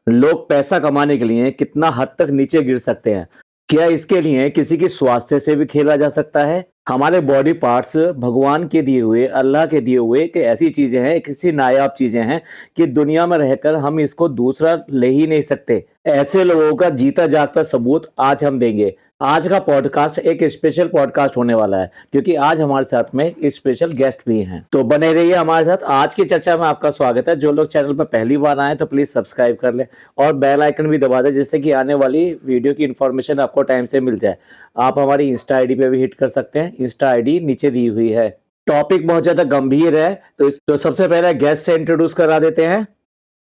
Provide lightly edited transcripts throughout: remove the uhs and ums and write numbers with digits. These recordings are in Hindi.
लोग पैसा कमाने के लिए कितना हद तक नीचे गिर सकते हैं? क्या इसके लिए किसी की स्वास्थ्य से भी खेला जा सकता है? हमारे बॉडी पार्ट्स भगवान के दिए हुए, अल्लाह के दिए हुए एक ऐसी चीज़ें हैं, एक ऐसी नायाब चीज़ें हैं कि दुनिया में रहकर हम इसको दूसरा ले ही नहीं सकते। ऐसे लोगों का जीता जागता सबूत आज हम देंगे। आज का पॉडकास्ट एक स्पेशल पॉडकास्ट होने वाला है क्योंकि आज हमारे साथ में एक स्पेशल गेस्ट भी हैं। तो बने रहिए हमारे साथ। आज की चर्चा में आपका स्वागत है। जो लोग चैनल पर पहली बार आए तो प्लीज सब्सक्राइब कर लें और बेल आइकन भी दबा दें जिससे कि आने वाली वीडियो की इन्फॉर्मेशन आपको टाइम से मिल जाए। आप हमारी इंस्टा आईडी पे भी हिट कर सकते हैं। इंस्टा आईडी नीचे दी हुई है। टॉपिक बहुत ज्यादा गंभीर है तो सबसे पहले गेस्ट से इंट्रोड्यूस करा देते हैं।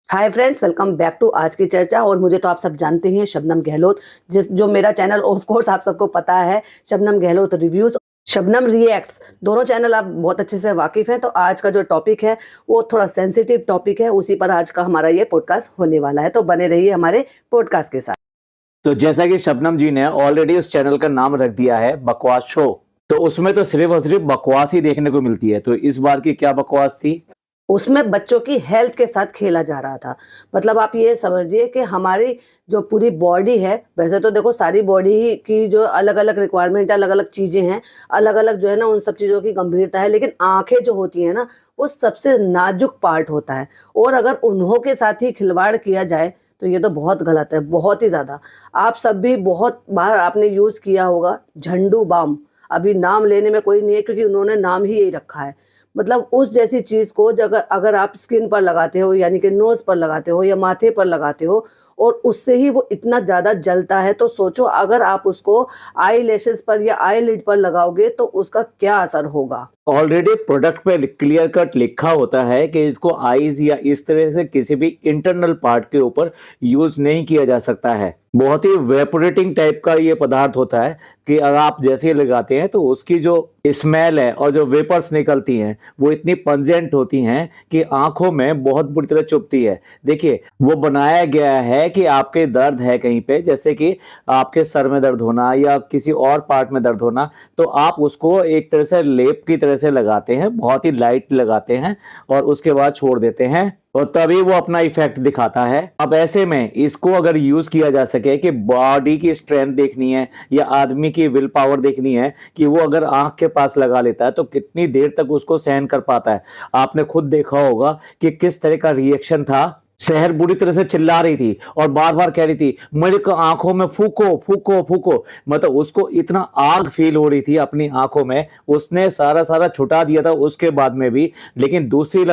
Hi friends, welcome back to आज की चर्चा। और मुझे तो आप सब जानते हैं, शबनम गहलोत, जो मेरा चैनल ऑफ कोर्स आप सबको पता है, शबनम गहलोत रिव्यूज, शबनम रिएक्ट्स, दोनों चैनल आप बहुत अच्छे से वाकिफ हैं। तो आज का जो टॉपिक है वो थोड़ा सेंसिटिव टॉपिक है, उसी पर आज का हमारा ये पॉडकास्ट होने वाला है। तो बने रहिए हमारे पॉडकास्ट के साथ। तो जैसा कि शबनम जी ने ऑलरेडी उस चैनल का नाम रख दिया है बकवास शो, तो उसमें तो सिर्फ और सिर्फ बकवास ही देखने को मिलती है। तो इस बार की क्या बकवास थी? उसमें बच्चों की हेल्थ के साथ खेला जा रहा था। मतलब आप ये समझिए कि हमारी जो पूरी बॉडी है, वैसे तो देखो सारी बॉडी की जो अलग अलग रिक्वायरमेंट है, अलग अलग चीज़ें हैं, अलग अलग जो है ना उन सब चीज़ों की गंभीरता है, लेकिन आंखें जो होती हैं ना वो सबसे नाजुक पार्ट होता है। और अगर उन्हों के साथ ही खिलवाड़ किया जाए तो ये तो बहुत गलत है, बहुत ही ज़्यादा। आप सब भी बहुत बार आपने यूज़ किया होगा झंडू बाम। अभी नाम लेने में कोई नहीं है क्योंकि उन्होंने नाम ही यही रखा है। मतलब उस जैसी चीज़ को अगर अगर आप स्किन पर लगाते हो, यानी कि नोज़ पर लगाते हो या माथे पर लगाते हो, और उससे ही वो इतना ज़्यादा जलता है, तो सोचो अगर आप उसको आई लैशेज़ पर या आई लिड पर लगाओगे तो उसका क्या असर होगा। ऑलरेडी प्रोडक्ट पे क्लियर कट लिखा होता है कि इसको आईज या इस तरह से किसी भी इंटरनल पार्ट के ऊपर यूज नहीं किया जा सकता है। बहुत ही वेपोरेटिंग टाइप का ये पदार्थ होता है कि अगर आप जैसे ही लगाते हैं तो उसकी जो स्मेल है और जो वेपर्स निकलती हैं वो इतनी पंजेंट होती हैं कि आंखों में बहुत बुरी तरह चुभती है। देखिए, वो बनाया गया है कि आपके दर्द है कहीं पे, जैसे कि आपके सर में दर्द होना या किसी और पार्ट में दर्द होना, तो आप उसको एक तरह से लेप की तरह से लगाते हैं, बहुत ही लाइट लगाते हैं और उसके बाद छोड़ देते हैं और तभी वो अपना इफेक्ट दिखाता है। अब ऐसे में इसको अगर यूज किया जा सके कि बॉडी की स्ट्रेंथ देखनी है या आदमी की विल पावर देखनी है कि वो अगर आंख के पास लगा लेता है तो कितनी देर तक उसको सहन कर पाता है। आपने खुद देखा होगा कि किस तरह का रिएक्शन था। शहर बुरी तरह से चिल्ला रही थी और बार बार कह रही थी मेरे को आंखों में फूको फूको फूको। मतलब उसको इतना आग फील हो रही थी अपनी आंखों में, उसने सारा सारा छुटा दिया था उसके बाद में भी। लेकिन दूसरी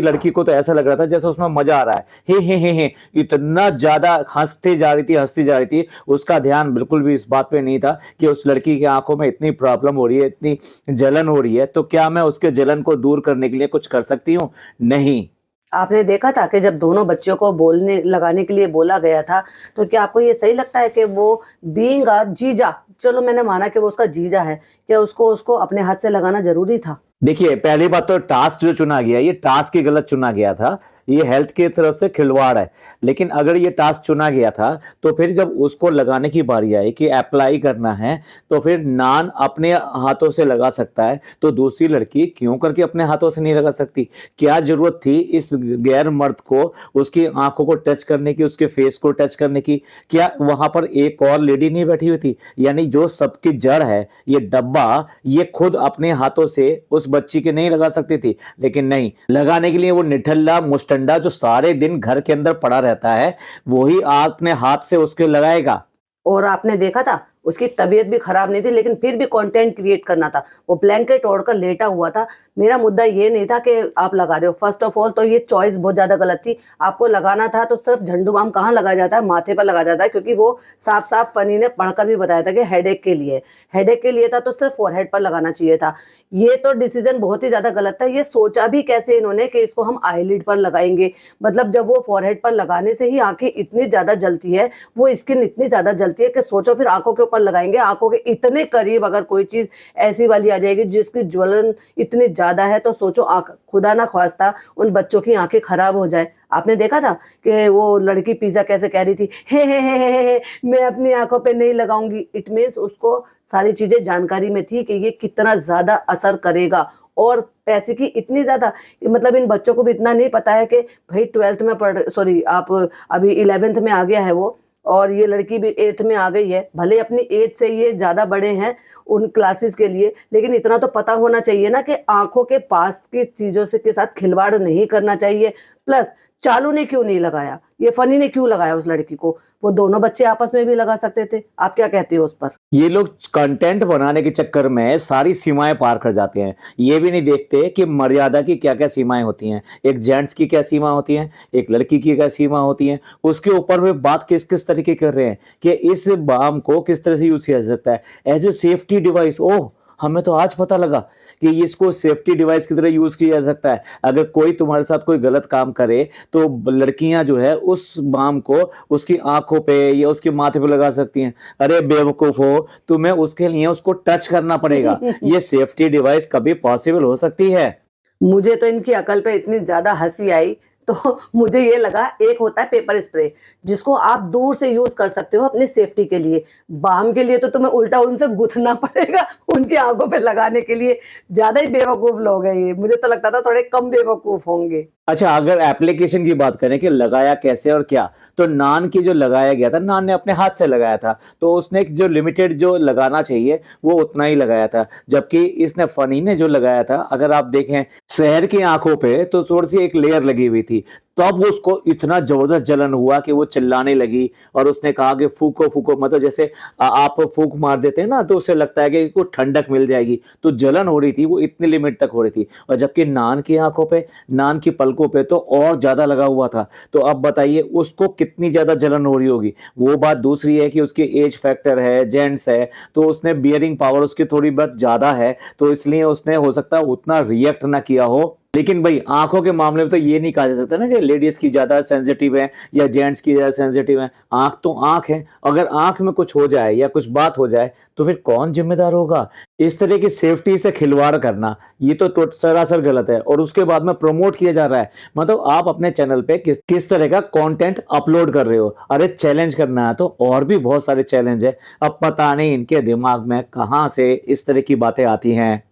लड़की को तो ऐसा लग रहा था जैसे उसमें मजा आ रहा है। हे इतना ज्यादा हंसती जा रही थी। उसका ध्यान बिल्कुल भी इस बात पे नहीं था कि उस लड़की की आंखों में इतनी प्रॉब्लम हो रही है, इतनी जलन हो रही है, तो क्या मैं उसके जलन को दूर करने के लिए कुछ कर सकती हूँ? नहीं। आपने देखा था कि जब दोनों बच्चों को बोलने लगाने के लिए बोला गया था, तो क्या आपको ये सही लगता है कि वो बीइंग अ जीजा, चलो मैंने माना कि वो उसका जीजा है, क्या उसको उसको अपने हाथ से लगाना जरूरी था? देखिए, पहली बात तो टास्क जो चुना गया, ये टास्क ही गलत चुना गया था। ये हेल्थ की तरफ से खिलवाड़ है। लेकिन अगर ये टास्क चुना गया था तो फिर जब उसको लगाने की बारी आई कि अप्लाई करना है तो फिर नान अपने हाथों से लगा सकता है तो दूसरी लड़की क्यों करके अपने हाथों से नहीं लगा सकती? क्या जरूरत थी इस गैर मर्द को उसकी आंखों को टच करने की, उसके फेस को टच करने की? क्या वहां पर एक और लेडी नहीं बैठी हुई थी? यानी जो सबकी जड़ है, ये डब्बा, ये खुद अपने हाथों से उस बच्ची के नहीं लगा सकती थी। लेकिन नहीं, लगाने के लिए वो निठल्ला मुस्टंडा जो सारे दिन घर के अंदर पड़ा रहता है वही अपने हाथ से उसके लगाएगा। और आपने देखा था उसकी तबीयत भी खराब नहीं थी, लेकिन फिर भी कंटेंट क्रिएट करना था। वो ब्लैंकेट ओढ़कर लेटा हुआ था। मेरा मुद्दा ये नहीं था कि आप लगा रहे हो। फर्स्ट ऑफ ऑल तो ये चॉइस बहुत ज़्यादा गलत थी। आपको लगाना था तो सिर्फ झंडू बाम कहाँ लगाया जाता है? माथे पर लगाया जाता है, क्योंकि वो साफ साफ फनी ने पढ़कर भी बताया था कि हेडेक के लिए था, तो सिर्फ फोरहेड पर लगाना चाहिए था। ये तो डिसीजन बहुत ही ज़्यादा गलत था। ये सोचा भी कैसे इन्होंने कि इसको हम आईलिड पर लगाएंगे? मतलब जब वो फोरहेड पर लगाने से ही आंखें इतनी ज़्यादा जलती है, वो स्किन इतनी ज़्यादा जलती है कि सोचो फिर आंखों के ऊपर लगाएंगे। आंखों के इतने करीब अगर कोई चीज ऐसी वाली आ जाएगी जिसकी ज्वलन इतनी ज्यादा है, तो सोचो आंख, खुदा ना ख्वास्ता उन बच्चों की आंखें खराब हो जाए। आपने देखा था कि वो लड़की पिज्जा कैसे कह रही थी, हे मैं अपनी आंखों पे नहीं लगाऊंगी। इट मीन्स उसको सारी चीजें जानकारी में थी कि ये कितना ज्यादा असर करेगा। और पैसे की इतनी ज़्यादा, मतलब इन बच्चों को भी इतना नहीं पता है कि भाई 12th में सॉरी आप अभी 11th में आ गया है वो, और ये लड़की भी 8th में आ गई है। भले अपनी एज से ये ज़्यादा बड़े हैं उन क्लासेस के लिए, लेकिन इतना तो पता होना चाहिए ना कि आँखों के पास की चीज़ों से के साथ खिलवाड़ नहीं करना चाहिए। प्लस चालू ने क्यों नहीं लगाया, ये फनी ने क्यों लगाया उस लड़की को? वो दोनों बच्चे आपस में भी लगा सकते थे। आप क्या कहते हो उस पर? ये लोग कंटेंट बनाने के चक्कर में सारी सीमाएं पार कर जाते हैं। ये भी नहीं देखते कि मर्यादा की क्या-क्या सीमाएं होती हैं। एक जेंट्स की क्या सीमा होती है, एक लड़की की क्या सीमा होती है। उसके ऊपर वे बात किस-किस तरीके कर रहे हैं कि इस बाम को किस तरह से यूज़ किया जा सकता है एज़ अ सेफ्टी डिवाइस। ओह! हमें तो आज पता लगा कि इसको सेफ्टी डिवाइस की तरह यूज़ किया जा सकता है। अगर कोई तुम्हारे साथ कोई गलत काम करे, तो लड़कियाँ जो है उस बाम को उसकी आँखों पे या उसके माथे पे लगा सकती हैं। अरे बेवकूफ़ हो, तुम्हें उसके लिए उसको टच करना पड़ेगा। ये सेफ्टी डिवाइस कभी पॉसिबल हो सकती है? मुझे तो इनकी अकल पे इतनी ज़्यादा हँसी आई, तो मुझे ये लगा एक होता है पेपर स्प्रे, जिसको आप दूर से यूज़ कर सकते हो अपनी सेफ्टी के लिए। बाम के लिए तो तुम्हें उल्टा उनसे गुथना पड़ेगा उनकी आँखों पे लगाने के लिए। ज़्यादा ही बेवकूफ़ लोग हैं ये, मुझे तो लगता था थोड़े कम बेवकूफ़ होंगे। अच्छा, अगर एप्लीकेशन की बात करें कि लगाया कैसे और क्या, तो नान की जो लगाया गया था, नान ने अपने हाथ से लगाया था, तो उसने जो लिमिटेड जो लगाना चाहिए, वो उतना ही लगाया था। जबकि इसने फनी ने जो लगाया था, अगर आप देखें शहर की आँखों पे, तो थोड़ी-सी एक लेयर लगी हुई थी। तब उसको इतना ज़बरदस्त जलन हुआ कि वो चिल्लाने लगी और उसने कहा कि फूँको, फूँको, मतलब जैसे आप फूँक मार देते हैं ना, तो उससे लगता है कि इसको ठंडक मिल जाएगी। तो जलन हो रही थी, वो इतनी लिमिट तक हो रही थी, और जबकि नान की आँखों पे, नान की पलकों पे तो और ज़्यादा लगा हुआ था। तो अब बताइए उसको कितनी ज़्यादा जलन हो रही होगी। वो बात दूसरी है कि उसकी एज फैक्टर है, जेंट्स है, तो उसने बियरिंग पावर उसकी थोड़ी बहुत ज़्यादा है, तो इसलिए उसने हो सकता है उतना रिएक्ट ना किया हो। लेकिन भई आँखों के मामले में तो ये नहीं कहा जा सकता ना कि लेडीज़ की ज़्यादा सेंसिटिव है या जेंट्स की ज़्यादा सेंसिटिव है। आँख तो आँख है, अगर आँख में कुछ हो जाए या कुछ बात हो जाए, तो फिर कौन ज़िम्मेदार होगा? इस तरह की सेफ्टी से खिलवाड़ करना, ये तो सरासर गलत है और उसके बाद में प्रमोट किया जा रहा है। मतलब आप अपने चैनल पे किस किस तरह का कंटेंट अपलोड कर रहे हो। अरे चैलेंज करना है तो और भी बहुत सारे चैलेंज है। अब पता नहीं इनके दिमाग में कहाँ से इस तरह की बातें आती हैं।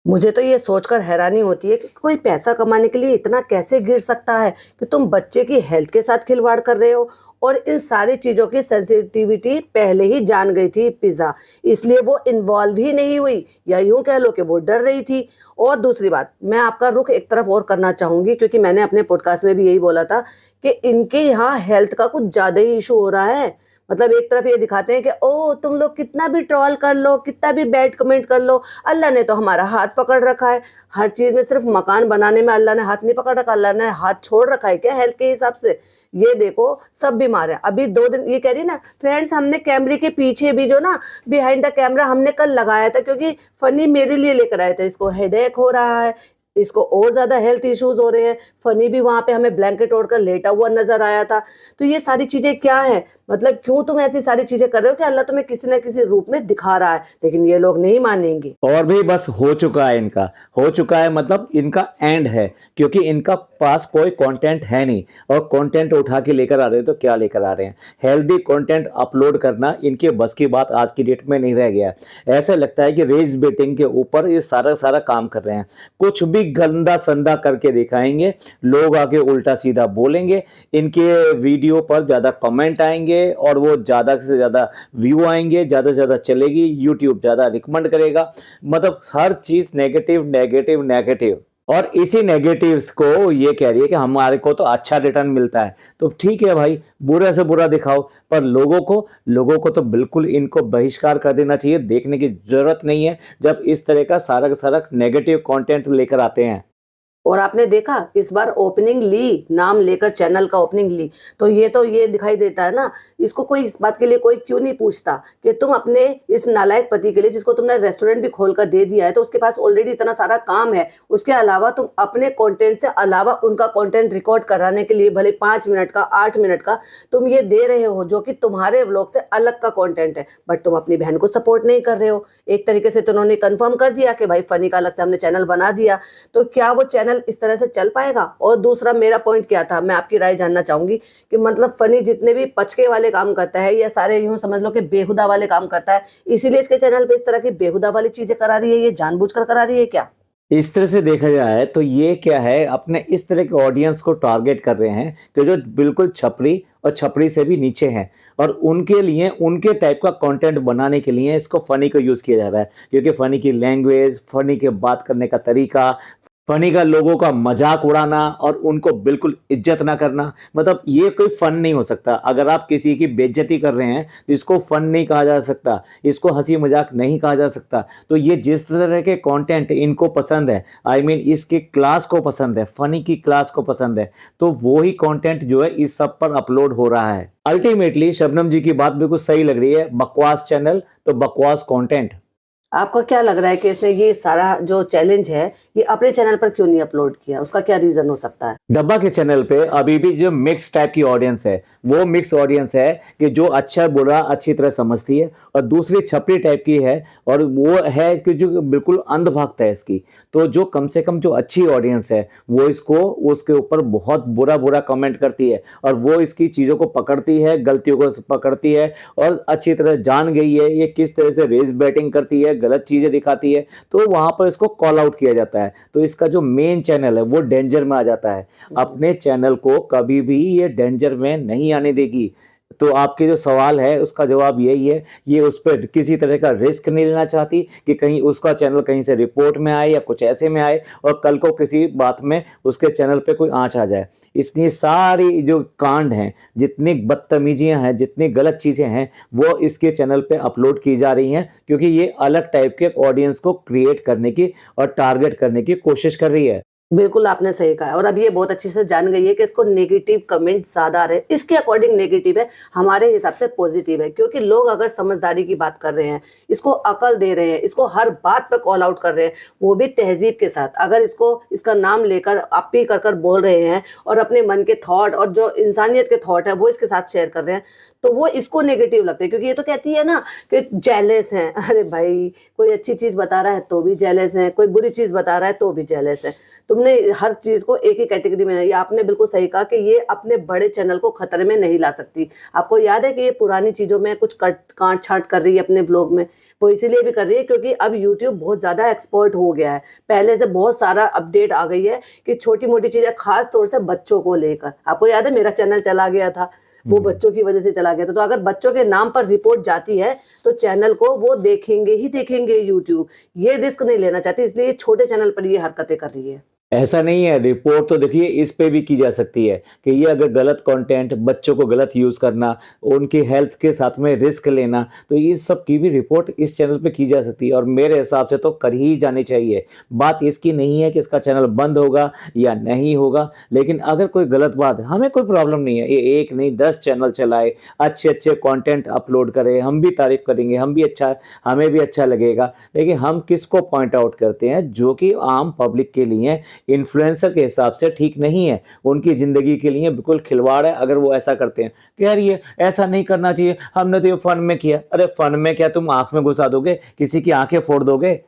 मुझे तो ये सोचकर हैरानी होती है कि कोई पैसा कमाने के लिए इतना कैसे गिर सकता है कि तुम बच्चे की हेल्थ के साथ खिलवाड़ कर रहे हो। और इन सारी चीज़ों की सेंसिटिविटी पहले ही जान गई थी पिज़्ज़ा, इसलिए वो इन्वॉल्व ही नहीं हुई, या यूँ कह लो कि वो डर रही थी। और दूसरी बात, मैं आपका रुख एक तरफ और करना चाहूँगी, क्योंकि मैंने अपने पॉडकास्ट में भी यही बोला था कि इनके यहाँ हेल्थ का कुछ ज़्यादा ही इशू हो रहा है। मतलब एक तरफ ये दिखाते हैं कि ओह तुम लोग कितना भी ट्रोल कर लो, कितना भी बैड कमेंट कर लो, अल्लाह ने तो हमारा हाथ पकड़ रखा है। हर चीज़ में, सिर्फ मकान बनाने में अल्लाह ने हाथ नहीं पकड़ रखा, अल्लाह ने हाथ छोड़ रखा है क्या हेल्थ के हिसाब से? ये देखो सब बीमार है। अभी 2 दिन ये कह रही ना फ्रेंड्स, हमने कैमरे के पीछे भी जो ना बिहाइंड द कैमरा हमने कल लगाया था, क्योंकि फनी मेरे लिए लेकर आए थे। इसको हेडेक हो रहा है, इसको और ज़्यादा हेल्थ इश्यूज हो रहे हैं। फनी भी वहाँ पे हमें ब्लैंकेट ओढ़कर लेटा हुआ नजर आया था। तो ये सारी चीजें क्या है, मतलब क्यों तुम ऐसी सारी चीजें कर रहे हो कि अल्लाह तुम्हें किसी न किसी रूप में दिखा रहा है, लेकिन ये लोग नहीं मानेंगे। और भी बस हो चुका है इनका, हो चुका है मतलब इनका एंड है, क्योंकि इनका पास कोई कंटेंट है नहीं और कंटेंट उठा के लेकर आ रहे हैं तो क्या लेकर आ रहे हैं। हेल्दी कंटेंट अपलोड करना इनके बस की बात आज की डेट में नहीं रह गया है। ऐसा लगता है कि रेस बेटिंग के ऊपर ये सारा सारा काम कर रहे हैं। कुछ भी गंदा संदा करके दिखाएंगे, लोग आके उल्टा सीधा बोलेंगे, इनके वीडियो पर ज़्यादा कमेंट आएंगे और वो ज़्यादा से ज़्यादा व्यू आएंगे, ज़्यादा से ज़्यादा चलेगी, यूट्यूब ज़्यादा रिकमेंड करेगा। मतलब हर चीज़ नेगेटिव नेगेटिव नेगेटिव, और इसी नेगेटिव्स को ये कह रही है कि हमारे को तो अच्छा रिटर्न मिलता है। तो ठीक है भाई, बुरा से बुरा दिखाओ, पर लोगों को तो बिल्कुल इनको बहिष्कार कर देना चाहिए। देखने की ज़रूरत नहीं है जब इस तरह का सारा का सारा नेगेटिव कंटेंट लेकर आते हैं। और आपने देखा इस बार ओपनिंग ली, नाम लेकर चैनल का ओपनिंग ली, तो ये दिखाई देता है ना, इसको कोई इस बात के लिए कोई क्यों नहीं पूछता कि तुम अपने इस नालायक पति के लिए, जिसको तुमने रेस्टोरेंट भी खोल कर दे दिया है, तो उसके पास ऑलरेडी इतना सारा काम है, उसके अलावा तुम अपने कंटेंट से अलावा उनका कंटेंट रिकॉर्ड कराने के लिए भले 5 मिनट का 8 मिनट का तुम ये दे रहे हो, जो कि तुम्हारे व्लॉग से अलग का कंटेंट है, बट तुम अपनी बहन को सपोर्ट नहीं कर रहे हो। एक तरीके से तो उन्होंने कन्फर्म कर दिया कि भाई फनी का अलग से हमने चैनल बना दिया, तो क्या वो चैनल इस तरह से चल पाएगा? और दूसरा मेरा पॉइंट क्या था, मैं आपकी राय जानना चाहूंगी कि मतलब फनी जितने भी पचके वाले काम करता है, या सारे यूं समझ लो कि बेहुदा वाले काम करता है, इसीलिए इसके चैनल पे इस तरह की बेहुदा वाली चीजें करा रही है, ये जानबूझकर करा रही है क्या? इस तरह से देखा जाए तो ये क्या है, अपने इस तरह के ऑडियंस को टारगेट कर रहे हैं कि जो बिल्कुल छपरी और छपरी से भी नीचे हैं, और उनके लिए उनके टाइप का कंटेंट बनाने के लिए इसको फनी को यूज़ किया जा रहा है। क्योंकि फनी की लैंग्वेज, फनी के बात करने का तरीका, फनी का लोगों का मजाक उड़ाना और उनको बिल्कुल इज्जत ना करना, मतलब ये कोई फन नहीं हो सकता। अगर आप किसी की बेइज्जती कर रहे हैं तो इसको फन नहीं कहा जा सकता, इसको हंसी मजाक नहीं कहा जा सकता। तो ये जिस तरह के कंटेंट इनको पसंद है, आई मीन इसकी क्लास को पसंद है, फनी की क्लास को पसंद है, तो वो ही कंटेंट जो है इस सब पर अपलोड हो रहा है। अल्टीमेटली शबनम जी की बात बिल्कुल सही लग रही है, बकवास चैनल तो बकवास कंटेंट। आपको क्या लग रहा है कि इसने ये सारा जो चैलेंज है, ये अपने चैनल पर क्यों नहीं अपलोड किया? उसका क्या रीज़न हो सकता है? डब्बा के चैनल पे अभी भी जो मिक्स टाइप की ऑडियंस है, वो मिक्स ऑडियंस है कि जो अच्छा बुरा अच्छी तरह समझती है, और दूसरी छपरी टाइप की है, और वो है कि जो बिल्कुल अंधभक्त है इसकी। तो जो कम से कम जो अच्छी ऑडियंस है वो इसको उसके ऊपर बहुत बुरा बुरा कमेंट करती है, और वो इसकी चीज़ों को पकड़ती है, गलतियों को पकड़ती है, और अच्छी तरह जान गई है ये किस तरह से रेस बैटिंग करती है, गलत चीज़ें दिखाती है, तो वहाँ पर इसको कॉल आउट किया जाता है। तो इसका जो मेन चैनल है वो डेंजर में आ जाता है। अपने चैनल को कभी भी ये डेंजर में नहीं आने देगी। तो आपके जो सवाल है उसका जवाब यही है, ये उस पर किसी तरह का रिस्क नहीं लेना चाहती कि कहीं उसका चैनल कहीं से रिपोर्ट में आए या कुछ ऐसे में आए और कल को किसी बात में उसके चैनल पे कोई आँच आ जाए। इसलिए सारी जो कांड हैं, जितनी बदतमीजियां हैं, जितनी गलत चीज़ें हैं, वो इसके चैनल पे अपलोड की जा रही हैं, क्योंकि ये अलग टाइप के ऑडियंस को क्रिएट करने की और टारगेट करने की कोशिश कर रही है। बिल्कुल, आपने सही कहा और अब ये बहुत अच्छे से जान गई है कि इसको नेगेटिव कमेंट ज़्यादा आ रहे हैं। इसके अकॉर्डिंग नेगेटिव है, हमारे हिसाब से पॉजिटिव है, क्योंकि लोग अगर समझदारी की बात कर रहे हैं, इसको अकल दे रहे हैं, इसको हर बात पे कॉल आउट कर रहे हैं, वो भी तहज़ीब के साथ। अगर इसको इसका नाम लेकर आप-ही कर बोल रहे हैं और अपने मन के थॉट और जो इंसानियत के थॉट है, वो इसके साथ शेयर कर रहे हैं, तो वो इसको नेगेटिव लगता है, क्योंकि ये तो कहती है ना कि जेलस हैं। अरे भाई, कोई अच्छी चीज़ बता रहा है तो भी जेलस हैं, कोई बुरी चीज़ बता रहा है तो भी जेलस हैं। तुमने हर चीज़ को एक ही कैटेगरी में नहीं, आपने बिल्कुल सही कहा कि ये अपने बड़े चैनल को खतरे में नहीं ला सकती। आपको याद है कि ये पुरानी चीज़ों में कुछ कट काट छाँट कर रही है अपने व्लॉग में, वो इसीलिए भी कर रही है क्योंकि अब यूट्यूब बहुत ज़्यादा एक्सपर्ट हो गया है। पहले से बहुत सारा अपडेट आ गई है कि छोटी-मोटी चीज़ें ख़ास तौर से बच्चों को लेकर। आपको याद है मेरा चैनल चला गया था, वो बच्चों की वजह से चला गया था। तो अगर बच्चों के नाम पर रिपोर्ट जाती है तो चैनल को वो देखेंगे ही देखेंगे यूट्यूब। ये रिस्क नहीं लेना चाहती, इसलिए ये छोटे चैनल पर ये हरकतें कर रही है। ऐसा नहीं है, रिपोर्ट तो देखिए इस पे भी की जा सकती है कि ये अगर गलत कंटेंट, बच्चों को गलत यूज़ करना, उनकी हेल्थ के साथ में रिस्क लेना, तो इस सब की भी रिपोर्ट इस चैनल पे की जा सकती है, और मेरे हिसाब से तो कर ही जानी चाहिए। बात इसकी नहीं है कि इसका चैनल बंद होगा या नहीं होगा, लेकिन अगर कोई गलत बात है, हमें कोई प्रॉब्लम नहीं है, ये एक नहीं 10 चैनल चलाए, अच्छे-अच्छे कंटेंट अपलोड करे, हम भी तारीफ़ करेंगे, हम भी अच्छा, हमें भी अच्छा लगेगा। लेकिन हम किसको पॉइंट आउट करते हैं? जो कि आम पब्लिक के लिए इन्फ्लुएंसर के हिसाब से ठीक नहीं है, उनकी ज़िंदगी के लिए बिल्कुल खिलवाड़ है अगर वो ऐसा करते हैं कि यार ये ऐसा नहीं करना चाहिए, हमने तो ये फ़न में किया। अरे फ़न में क्या तुम आँख में घुसा दोगे? किसी की आँखें फोड़ दोगे?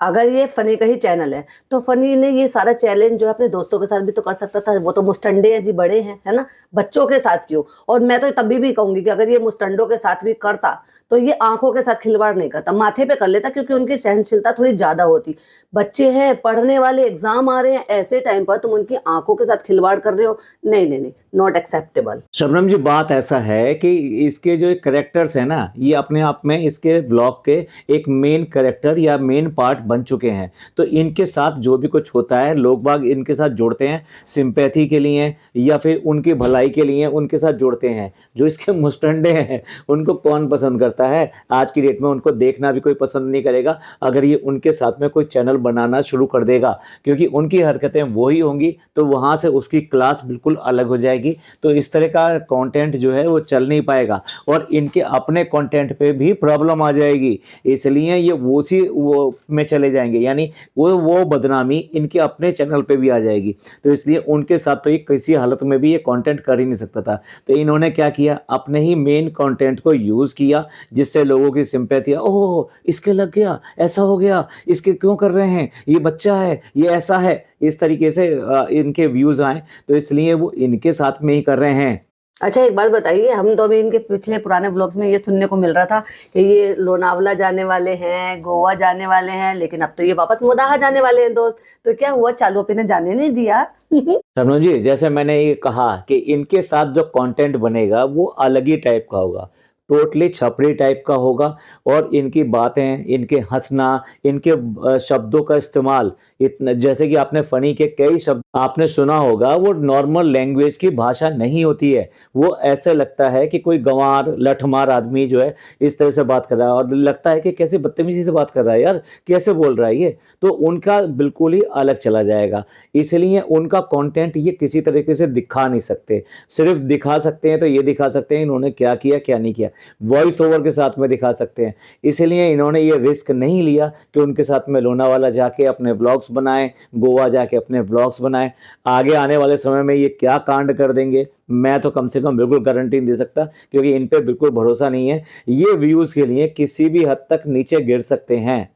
अगर ये फनी का ही चैनल है, तो फनी ने ये सारा चैलेंज जो है अपने दोस्तों के साथ भी तो कर सकता था। वो तो मुस्टंडे हैं जी, बड़े हैं, है ना? बच्चों के साथ क्यों? और मैं तो तभी भी कहूँगी कि अगर ये मुस्टंडों के साथ भी करता, तो ये आँखों के साथ खिलवाड़ नहीं करता, माथे पे कर लेता, क्योंकि उनकी सहनशीलता थोड़ी ज़्यादा होती। बच्चे हैं, पढ़ने वाले, एग्ज़ाम आ रहे हैं, ऐसे टाइम पर तुम उनकी आँखों के साथ खिलवाड़ कर रहे हो। नहीं, नहीं, नहीं, नॉट एक्सेप्टेबल। शबनम जी, बात ऐसा है कि इसके जो कैरेक्टर्स हैं ना, ये अपने आप में इसके ब्लॉग के एक मेन कैरेक्टर या मेन पार्ट बन चुके हैं। तो इनके साथ जो भी कुछ होता है, लोग बाग इनके साथ जुड़ते हैं सिंपैथी के लिए या फिर उनकी भलाई के लिए उनके साथ जुड़ते हैं। जो इसके मुस्टंडे हैं, उनको कौन पसंद करता है? आज की डेट में उनको देखना भी कोई पसंद नहीं करेगा अगर ये उनके साथ में कोई चैनल बनाना शुरू कर देगा, क्योंकि उनकी हरकतें वही होंगी, तो वहाँ से उसकी क्लास बिल्कुल अलग हो जाएगी। तो इस तरह का कंटेंट जो है वो चल नहीं पाएगा, और इनके अपने कंटेंट पे भी प्रॉब्लम आ जाएगी। इसलिए ये वो में चले जाएंगे, यानी वो बदनामी इनके अपने चैनल पे भी आ जाएगी। तो इसलिए उनके साथ तो ये किसी हालत में भी ये कंटेंट कर ही नहीं सकता था। तो इन्होंने क्या किया, अपने ही मेन कंटेंट को यूज़ किया, जिससे लोगों की सिंपैथी, ओह इसके लग गया, ऐसा हो गया, इसके क्यों कर रहे हैं, ये बच्चा है, ये ऐसा है, इस तरीके से इनके व्यूज़ आए, तो इसलिए वो इनके साथ में ही कर रहे हैं। अच्छा एक बात बताइए, हम तो अभी इनके पिछले पुराने ब्लॉग्स में ये सुनने को मिल रहा था कि ये लोनावला जाने वाले हैं, गोवा जाने वाले हैं, लेकिन अब तो ये वापस मोदाहा जाने वाले हैं दोस्त। तो क्या हुआ, चालू अपी ने जाने नहीं दिया? शबनम जी, जैसे मैंने ये कहा कि इनके साथ जो कंटेंट बनेगा वो अलग ही टाइप का होगा, टोटली छपरी टाइप का होगा। और इनकी बातें, इनके हंसना, इनके शब्दों का इस्तेमाल इतना, जैसे कि आपने फनी के कई शब्द आपने सुना होगा, वो नॉर्मल लैंग्वेज की भाषा नहीं होती है। वो ऐसे लगता है कि कोई गंवार लठमार आदमी जो है इस तरह से बात कर रहा है, और लगता है कि कैसे बदतमीजी से बात कर रहा है यार, कैसे बोल रहा है ये। तो उनका बिल्कुल ही अलग चला जाएगा। इसलिए उनका कंटेंट ये किसी तरीके से दिखा नहीं सकते। सिर्फ दिखा सकते हैं तो ये दिखा सकते हैं इन्होंने क्या किया क्या नहीं किया, वॉइस ओवर के साथ में दिखा सकते हैं। इसलिए इन्होंने ये रिस्क नहीं लिया कि उनके साथ में लोनावाला जाके अपने ब्लॉग्स बनाएं, गोवा जाके अपने ब्लॉग्स बनाएं। आगे आने वाले समय में ये क्या कांड कर देंगे, मैं तो कम से कम बिल्कुल गारंटी नहीं दे सकता, क्योंकि इन पे बिल्कुल भरोसा नहीं है। ये व्यूज़ के लिए किसी भी हद तक नीचे गिर सकते हैं।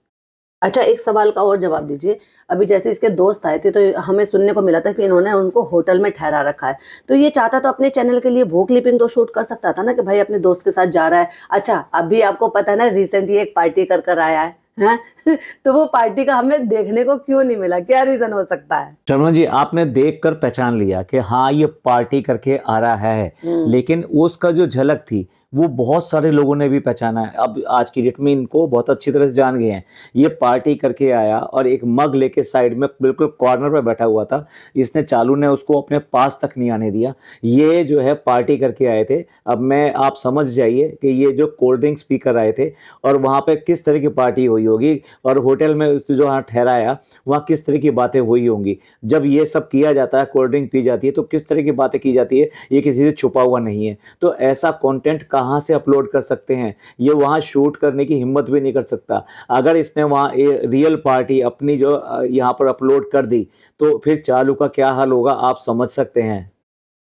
अच्छा एक सवाल का और जवाब दीजिए। अभी जैसे इसके दोस्त आए थे तो हमें सुनने को मिला था कि इन्होंने उनको होटल में ठहरा रखा है। तो ये चाहता तो अपने चैनल के लिए वो क्लिपिंग तो शूट कर सकता था ना कि भाई अपने दोस्त के साथ जा रहा है। अच्छा अभी आपको पता है ना, रिसेंट ये एक पार्टी कर आया है, हैं? तो वो पार्टी का हमें देखने को क्यों नहीं मिला, क्या रीजन हो सकता है? शर्मा जी, आपने देखकर पहचान लिया कि हाँ ये पार्टी करके आ रहा है, लेकिन उसका जो झलक थी वो बहुत सारे लोगों ने भी पहचाना है। अब आज की डेट में इनको बहुत अच्छी तरह से जान गए हैं। ये पार्टी करके आया और एक मग लेके साइड में बिल्कुल कॉर्नर पे बैठा हुआ था। इसने चालू ने उसको अपने पास तक नहीं आने दिया। ये जो है पार्टी करके आए थे। अब मैं आप समझ जाइए कि ये जो कोल्ड ड्रिंक स्पीकर आए थे और वहाँ पे किस तरह की पार्टी हुई होगी, और होटल में जो वहाँ ठहराया वहाँ किस तरह की बातें हुई होंगी। जब ये सब किया जाता है, कोल्ड ड्रिंक पी जाती है, तो किस तरह की बातें की जाती है, ये किसी से छुपा हुआ नहीं है। तो ऐसा कंटेंट कहाँ से अपलोड कर सकते हैं? ये वहाँ शूट करने की हिम्मत भी नहीं कर सकता। अगर इसने वहाँ रियल पार्टी अपनी जो यहाँ पर अपलोड कर दी, तो फिर चालू का क्या हाल होगा आप समझ सकते हैं।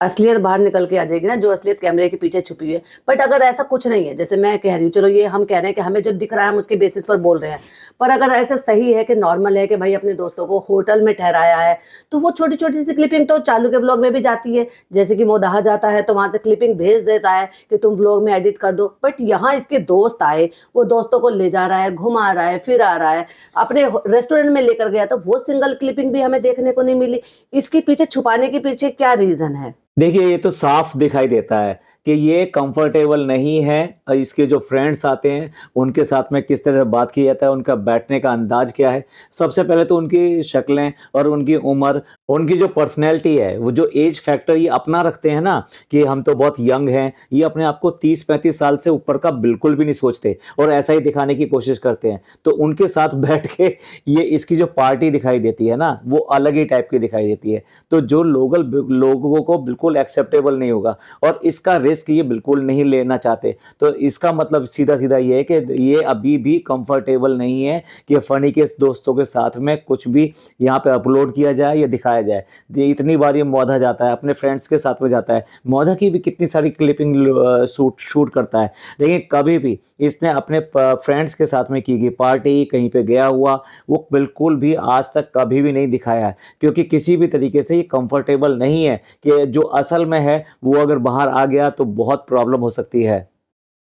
असलियत बाहर निकल के आ जाएगी ना, जो असलियत कैमरे के पीछे छुपी है। बट अगर ऐसा कुछ नहीं है, जैसे मैं कह रही हूँ, चलो ये हम कह रहे हैं कि हमें जो दिख रहा है हम उसके बेसिस पर बोल रहे हैं, पर अगर ऐसा सही है कि नॉर्मल है कि भाई अपने दोस्तों को होटल में ठहराया है, तो वो छोटी छोटी सी क्लिपिंग तो चालू के व्लॉग में भी जाती है। जैसे कि मोदाहा जाता है तो वहां से क्लिपिंग भेज देता है कि तुम व्लॉग में एडिट कर दो। बट यहाँ इसके दोस्त आए, वो दोस्तों को ले जा रहा है, घुमा रहा है, फिर आ रहा है, अपने रेस्टोरेंट में लेकर गया, तो वो सिंगल क्लिपिंग भी हमें देखने को नहीं मिली। इसके पीछे छुपाने के पीछे क्या रीजन है? देखिए, ये तो साफ दिखाई देता है कि ये कंफर्टेबल नहीं है। इसके जो फ्रेंड्स आते हैं उनके साथ में किस तरह बात की जाता है, उनका बैठने का अंदाज क्या है। सबसे पहले तो उनकी शक्लें और उनकी उम्र, उनकी जो पर्सनैलिटी है, वो जो एज फैक्टर ये अपना रखते हैं ना कि हम तो बहुत यंग हैं, ये अपने आप को 30-35 साल से ऊपर का बिल्कुल भी नहीं सोचते और ऐसा ही दिखाने की कोशिश करते हैं। तो उनके साथ बैठ के ये इसकी जो पार्टी दिखाई देती है ना, वो अलग ही टाइप की दिखाई देती है। तो जो लोगों को बिल्कुल एक्सेप्टेबल नहीं होगा, और इसका रिस्क ये बिल्कुल नहीं लेना चाहते। तो इसका मतलब सीधा सीधा ये है कि ये अभी भी कंफर्टेबल नहीं है कि फनी के दोस्तों के साथ में कुछ भी यहाँ पे अपलोड किया जाए या दिखाया जाए। इतनी बार ये मौधा जाता है, अपने फ्रेंड्स के साथ में जाता है, मौधा की भी कितनी सारी क्लिपिंग शूट करता है, लेकिन कभी भी इसने अपने फ्रेंड्स के साथ में की गई पार्टी, कहीं पे गया हुआ, वो बिल्कुल भी आज तक कभी भी नहीं दिखाया है। क्योंकि किसी भी तरीके से ये कंफर्टेबल नहीं है कि जो असल में है वो अगर बाहर आ गया तो बहुत प्रॉब्लम हो सकती है।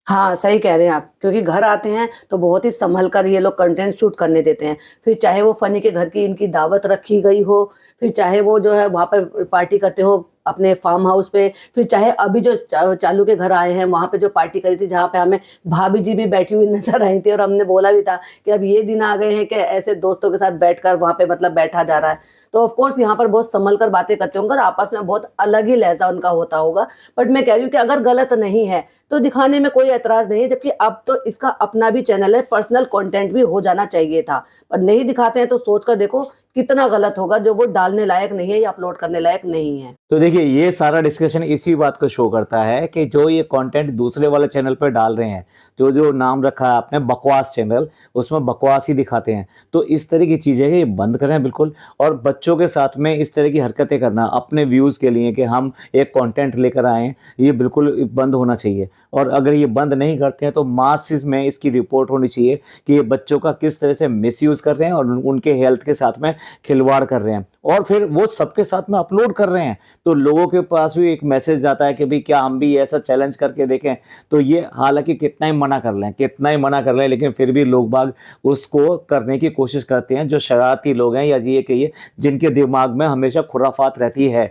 हाँ, सही कह रहे हैं आप, क्योंकि घर आते हैं तो बहुत ही सँभल कर ये लोग कंटेंट शूट करने देते हैं। फिर चाहे वो फ़नी के घर की इनकी दावत रखी गई हो, फिर चाहे वो जो है वहाँ पर पार्टी करते हो अपने फार्म हाउस पे, फिर चाहे अभी जो चालू के घर आए हैं वहाँ पे जो पार्टी करी थी, जहाँ पे हमें भाभी जी भी बैठी हुई नज़र आई थी, और हमने बोला भी था कि अब ये दिन आ गए हैं कि ऐसे दोस्तों के साथ बैठकर वहाँ पे मतलब बैठा जा रहा है। तो ऑफ कोर्स यहाँ पर बहुत सँभल कर बातें करते होंगे और आपस में बहुत अलग ही लहज़ा उनका होता होगा। बट मैं कह रही हूँ कि अगर गलत नहीं है तो दिखाने में कोई ऐतराज़ नहीं है, जबकि अब तो इसका अपना भी चैनल है, पर्सनल कंटेंट भी हो जाना चाहिए था। पर नहीं दिखाते हैं तो सोच कर देखो कितना गलत होगा, जो वो डालने लायक नहीं है या अपलोड करने लायक नहीं है। तो देखिए, ये सारा डिस्कशन इसी बात को शो करता है कि जो ये कंटेंट दूसरे वाले चैनल पर डाल रहे हैं, जो जो नाम रखा है आपने बकवास चैनल, उसमें बकवास ही दिखाते हैं। तो इस तरह की चीज़ें ये बंद करें बिल्कुल। और बच्चों के साथ में इस तरह की हरकतें करना अपने व्यूज़ के लिए कि हम एक कंटेंट लेकर आएँ, ये बिल्कुल बंद होना चाहिए। और अगर ये बंद नहीं करते हैं तो मासिस में इसकी रिपोर्ट होनी चाहिए कि ये बच्चों का किस तरह से मिसयूज़ कर रहे हैं और उनके हेल्थ के साथ में खिलवाड़ कर रहे हैं और फिर वो सबके साथ में अपलोड कर रहे हैं। तो लोगों के पास भी एक मैसेज जाता है कि भाई क्या हम भी ऐसा चैलेंज करके देखें। तो ये हालांकि कितना ही मना कर लें, कितना ही मना कर लें, लेकिन फिर भी लोग बाग उसको करने की कोशिश करते हैं, जो शरारती लोग हैं या ये कहिए जिनके दिमाग में हमेशा खुराफात रहती है।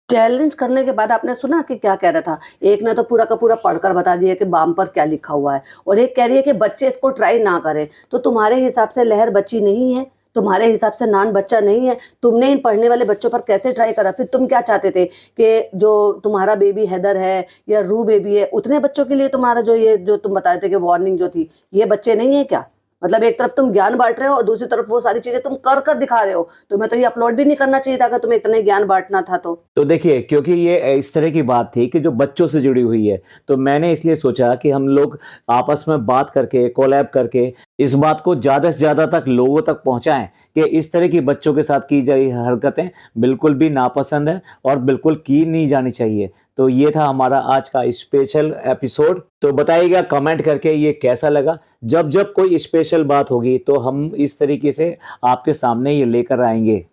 चैलेंज करने के बाद आपने सुना कि क्या कह रहा था? एक ने तो पूरा का पूरा पढ़कर बता दिया कि बाम पर क्या लिखा हुआ है और एक कह रही है कि बच्चे इसको ट्राई ना करें। तो तुम्हारे हिसाब से लहर बच्ची नहीं है? तुम्हारे हिसाब से नान बच्चा नहीं है? तुमने इन पढ़ने वाले बच्चों पर कैसे ट्राई करा? फिर तुम क्या चाहते थे कि जो तुम्हारा बेबी हैदर है या रू बेबी है, उतने बच्चों के लिए तुम्हारा जो तुम बता रहे थे कि वार्निंग जो थी, ये बच्चे नहीं है क्या? मतलब एक तरफ तुम ज्ञान बाँट रहे हो और दूसरी तरफ वो सारी चीज़ें तुम कर दिखा रहे हो। तुम्हें तो ये अपलोड भी नहीं करना चाहिए था अगर तुम्हें इतना ही ज्ञान बाँटना था तो। तो देखिए, क्योंकि ये इस तरह की बात थी कि जो बच्चों से जुड़ी हुई है, तो मैंने इसलिए सोचा कि हम लोग आपस में बात करके, कोलैब करके इस बात को ज़्यादा से ज़्यादा तक लोगों तक पहुँचाएँ कि इस तरह की बच्चों के साथ की गई हरकतें बिल्कुल भी नापसंद है और बिल्कुल की नहीं जानी चाहिए। तो ये था हमारा आज का स्पेशल एपिसोड। तो बताइएगा कमेंट करके ये कैसा लगा? जब कोई स्पेशल बात होगी तो हम इस तरीके से आपके सामने ये लेकर आएँगे।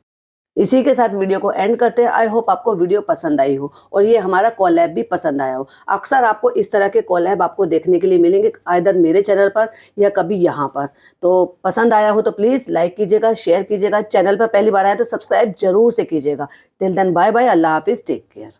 इसी के साथ वीडियो को एंड करते हैं। आई होप आपको वीडियो पसंद आई हो और ये हमारा कोलैब भी पसंद आया हो। अक्सर आपको इस तरह के कोलैब आपको देखने के लिए मिलेंगे आइदर मेरे चैनल पर या कभी यहाँ पर। तो पसंद आया हो तो प्लीज़ लाइक कीजिएगा, शेयर कीजिएगा। चैनल पर पहली बार आए तो सब्सक्राइब जरूर से कीजिएगा। टिल देन बाय बाय, अल्लाह हाफिज़, टेक केयर।